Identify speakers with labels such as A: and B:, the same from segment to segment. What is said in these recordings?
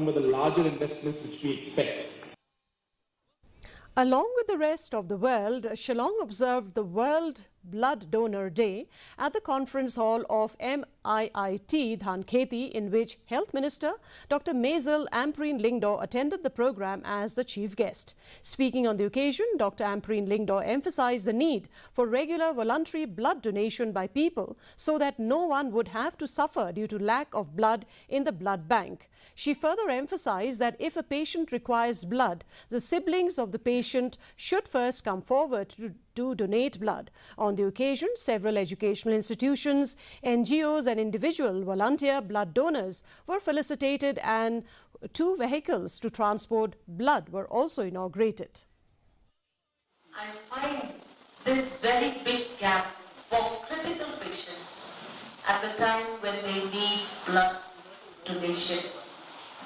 A: some of the larger investments which we expect.
B: Along with the rest of the world, Shillong observed the World Blood Donor Day at the conference hall of MIIT Dhankheti, in which Health Minister Dr. Maisel Ampreen Lyngdoh attended the program as the chief guest. Speaking on the occasion, Dr. Ampreen Lyngdoh emphasized the need for regular voluntary blood donation by people so that no one would have to suffer due to lack of blood in the blood bank. She further emphasized that if a patient requires blood, the siblings of the patient should first come forward to donate blood. On the occasion, several educational institutions, NGOs and individual volunteer blood donors were felicitated, and 2 vehicles to transport blood were also inaugurated.
C: I find this very big gap for critical patients at the time when they need blood donation.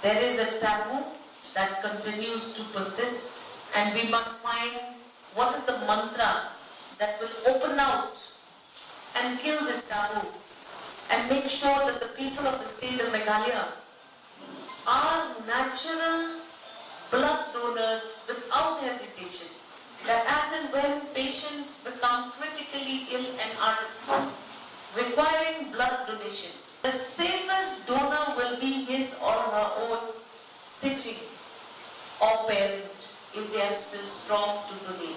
C: There is a taboo that continues to persist, and we must find what is the mantra that will open out and kill this taboo and make sure that the people of the state of Meghalaya are natural blood donors without hesitation. That as and when patients become critically ill and are requiring blood donation, the safest donor will be his or her own sibling or parent if they are still strong to donate.